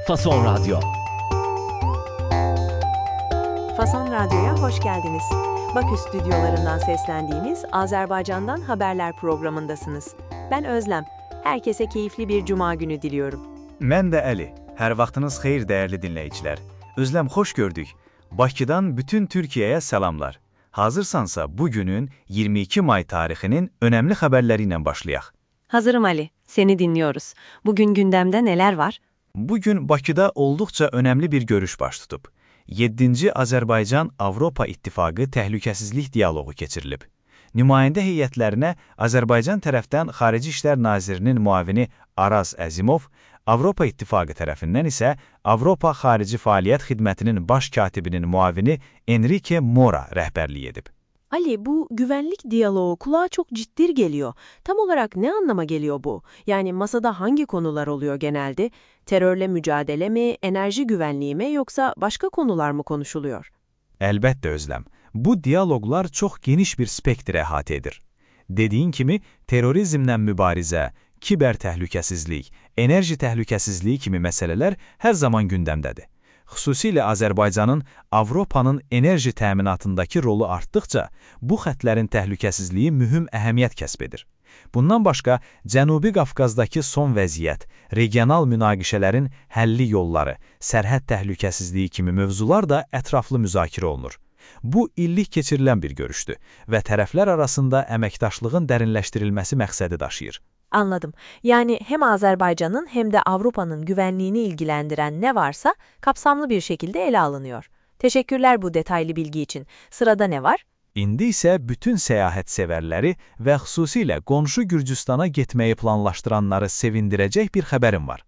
Fason Radyo. Fason Radyo'ya hoş geldiniz. Bakü stüdyolarından seslendiğimiz Azerbaycan'dan Haberler programındasınız. Ben Özlem. Herkese keyifli bir cuma günü diliyorum. Mən də Əli. Hər vaxtınız xeyir dəyərli dinləyicilər. Özlem, xoş gördük. Bakıdan bütün Türkiye'ye selamlar. Hazırsansa bugünün 22 May tarixinin önemli haberleriyle başlayaq. Hazırım Ali, seni dinliyoruz. Bugün gündemde neler var? Bugün Bakıda olduqca önemli bir görüş baş tutub. 7-ci Azərbaycan-Avropa İttifaqı təhlükəsizlik dialoqu keçirilib. Nümayəndə heyətlərinə Azərbaycan tərəfdən Xarici İşlər Nazirinin müavini Araz Əzimov, Avropa İttifaqı tərəfindən isə Avropa Xarici Fəaliyyət Xidmətinin baş katibinin müavini Enrique Mora rəhbərlik edib. Ali, bu güvenlik diyaloğu kulağa çok ciddi geliyor. Tam olarak ne anlama geliyor bu? Yani masada hangi konular oluyor genelde? Terörle mücadele mi, enerji güvenliği mi yoksa başka konular mı konuşuluyor? Əlbəttə Özlem, bu diyaloqlar çox geniş bir spektr əhatə edir. Dediyin kimi, terrorizmlə mübarizə, kiber təhlükəsizlik, enerji təhlükəsizliyi kimi məsələlər hər zaman gündəmdədir. Xüsusilə Azərbaycanın Avropanın enerji təminatındakı rolu artdıqca, bu xətlərin təhlükəsizliyi mühüm əhəmiyyət kəsb edir. Bundan başqa, Cənubi Qafqazdakı son vəziyyət, regional münaqişələrin həlli yolları, sərhəd təhlükəsizliyi kimi mövzular da ətraflı müzakirə olunur. Bu, illik keçirilən bir görüşdür və tərəflər arasında əməkdaşlığın dərinləşdirilməsi məqsədi daşıyır. Anladım. Yani hem Azerbaycan'ın hem de Avrupa'nın güvenliğini ilgilendiren ne varsa kapsamlı bir şekilde ele alınıyor. Teşekkürler bu detaylı bilgi için. Sırada ne var? İndi isə bütün səyahət sevərləri və xüsusilə qonşu Gürcüstana getməyi planlaşdıranları sevindirəcək bir xəbərim var.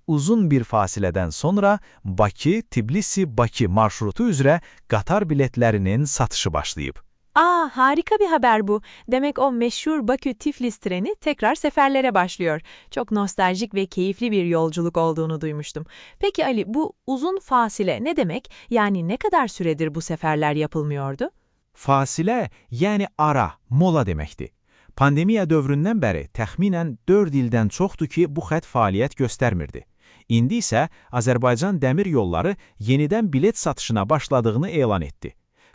Uzun bir fasilədən sonra Bakı-Tbilisi-Bakı marşrutu üzrə qatar biletlərinin satışı başlayıb. Harika bir haber bu. Demek o meşhur Bakü-Tiflis treni tekrar seferlere başlıyor. Çok nostaljik ve keyifli bir yolculuk olduğunu duymuştum. Peki Ali, bu uzun fasile ne demek? Yani ne kadar süredir bu seferler yapılmıyordu? Fasilə, yəni ara, mola deməkdir. Pandemiya dövründən bəri təxminən 4 ildən çoxdur ki, bu xətt fəaliyyət göstərmirdi. İndi isə Azərbaycan Dəmir Yolları yenidən bilet satışına başladığını elan etdi.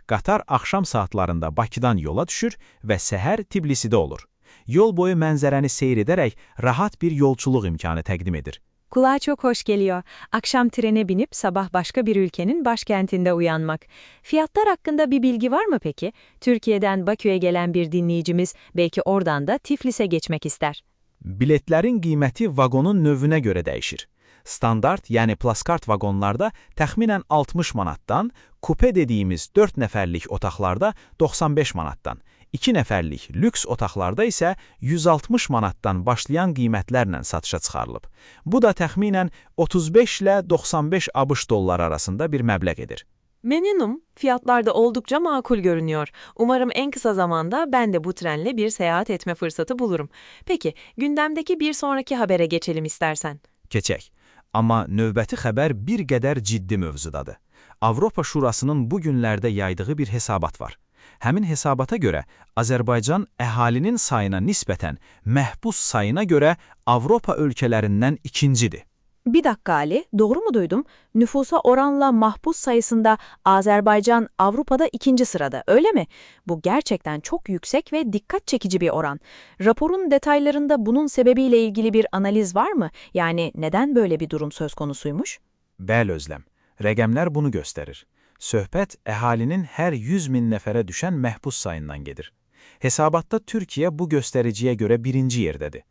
Qatar axşam saatlarında Bakıdan yola düşür və səhər Tbilisidə olur. Yol boyu mənzərəni seyr edərək rahat bir yolçuluq imkanı təqdim edir. Kulağa çok hoş geliyor. Akşam trene binip sabah başka bir ülkenin başkentinde uyanmak. Fiyatlar hakkında bir bilgi var mı peki? Türkiye'den Bakü'ye gelen bir dinleyicimiz belki oradan da Tiflis'e geçmek ister. Biletlərin qiyməti vaqonun növünə görə dəyişir. Standart, yəni plaskart vaqonlarda təxminən 60 manatdan, kupe dediyimiz 4 nəfərlik otaqlarda 95 manatdan, 2 nəfərlik lüks otaqlarda isə 160 manatdan başlayan qiymətlərlə satışa çıxarılıb. Bu da təxminən 35 ilə 95 ABŞ dolları arasında bir məbləğ edir. Memnunum. Fiyatlar da oldukça makul görünüyor. Umarım en kısa zamanda ben de bu trenle bir seyahat etme fırsatı bulurum. Peki, gündemdeki bir sonraki habere geçelim istersen. Keçək. Amma növbəti xəbər bir qədər ciddi mövzudadır. Avropa Şurasının bu günlərdə yaydığı bir hesabat var. Həmin hesabata görə Azərbaycan əhalinin sayına nisbətən məhbus sayına görə Avropa ölkələrindən ikincidir. Bir dakika Ali, doğru mu duydum? Nüfusa oranla mahpus sayısında Azerbaycan Avrupa'da ikinci sırada, öyle mi? Bu gerçekten çok yüksek ve dikkat çekici bir oran. Raporun detaylarında bunun sebebiyle ilgili bir analiz var mı? Yani neden böyle bir durum söz konusuymuş? Bəli Özlem, rəqəmlər bunu göstərir. Söhbət əhalinin hər 100 min nəfərə düşən məhbus sayından gedir. Hesabatda Türkiyə bu göstəriciyə görə birinci yerdədir.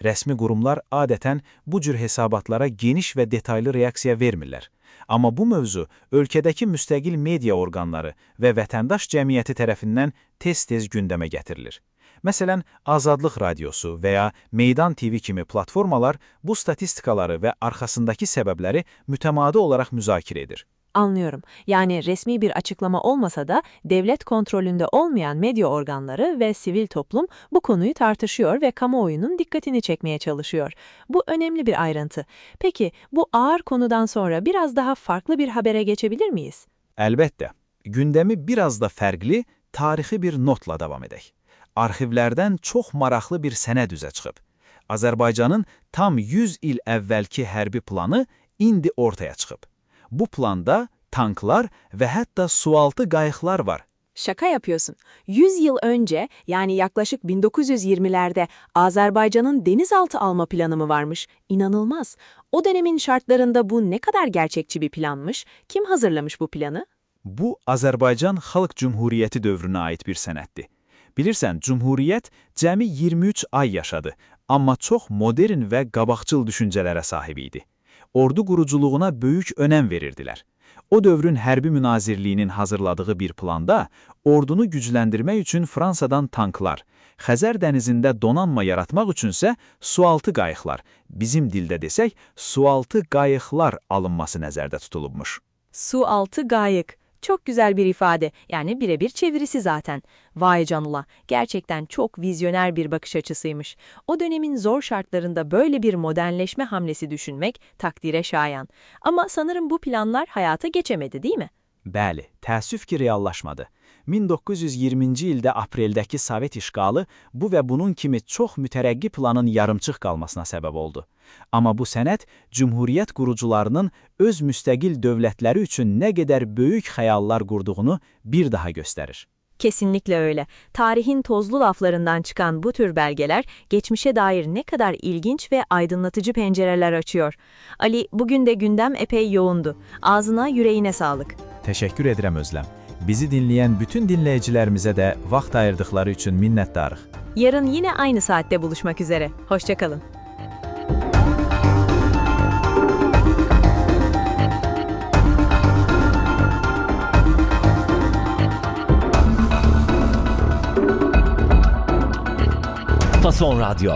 Rəsmi qurumlar adətən bu cür hesabatlara geniş və detaylı reaksiya vermirlər. Amma bu mövzu ölkədəki müstəqil media orqanları və vətəndaş cəmiyyəti tərəfindən tez-tez gündəmə gətirilir. Məsələn, Azadlıq Radiosu və ya Meydan TV kimi platformalar bu statistikaları və arxasındakı səbəbləri mütəmadi olaraq müzakirə edir. Anlıyorum. Yani resmi bir açıklama olmasa da devlet kontrolünde olmayan medya organları ve sivil toplum bu konuyu tartışıyor ve kamuoyunun dikkatini çekmeye çalışıyor. Bu önemli bir ayrıntı. Peki bu ağır konudan sonra biraz daha farklı bir habere geçebilir miyiz? Əlbəttə. Gündəmi biraz da fərqli, tarixi bir notla davam edək. Arxivlərdən çox maraqlı bir sənəd üzə çıxıb. Azərbaycanın tam 100 il əvvəlki hərbi planı indi ortaya çıxıb. Bu planda tanklar və hətta sualtı qayıqlar var. Şaka yapıyorsun. 100 yıl önce, yani yaklaşık 1920'lerde Azerbaycan'ın denizaltı alma planı mı varmış? İnanılmaz. O dönemin şartlarında bu ne kadar gerçekçi bir planmış? Kim hazırlamış bu planı? Bu, Azərbaycan Xalq Cümhuriyyəti dövrünə aid bir sənəddir. Bilirsən, Cümhuriyyət cəmi 23 ay yaşadı, amma çox modern və qabaqcıl düşüncələrə sahib idi. Ordu quruculuğuna böyük önəm verirdilər. O dövrün hərbi münazirliyinin hazırladığı bir planda ordunu gücləndirmək üçün Fransadan tanklar, Xəzər dənizində donanma yaratmaq üçünsə sualtı qayıqlar, bizim dildə desək sualtı qayıqlar alınması nəzərdə tutulubmuş. Sualtı qayık. Çok güzel bir ifade. Yani birebir çevirisi zaten. Vay canına. Gerçekten çok vizyoner bir bakış açısıymış. O dönemin zor şartlarında böyle bir modernleşme hamlesi düşünmek takdire şayan. Ama sanırım bu planlar hayata geçemedi, değil mi? Bəli, təəssüf ki, reallaşmadı. 1920-ci ildə apreldəki Sovet işğalı bu və bunun kimi çox mütərəqqi planın yarımçıq qalmasına səbəb oldu. Amma bu sənəd Cümhuriyyət qurucularının öz müstəqil dövlətləri üçün nə qədər böyük xəyallar qurduğunu bir daha göstərir. Kesinlikle öyle. Tarihin tozlu laflarından çıkan bu tür belgeler geçmişe dair ne kadar ilginç ve aydınlatıcı pencereler açıyor. Ali, bugün de gündem epey yoğundu. Ağzına, yüreğine sağlık. Təşəkkür edirəm Özlem. Bizi dinləyən bütün dinləyicilərimizə də vaxt ayırdıqları üçün minnətdarıq. Yarın yine aynı saatte buluşmak üzere. Hoşça kalın. Fason Radyo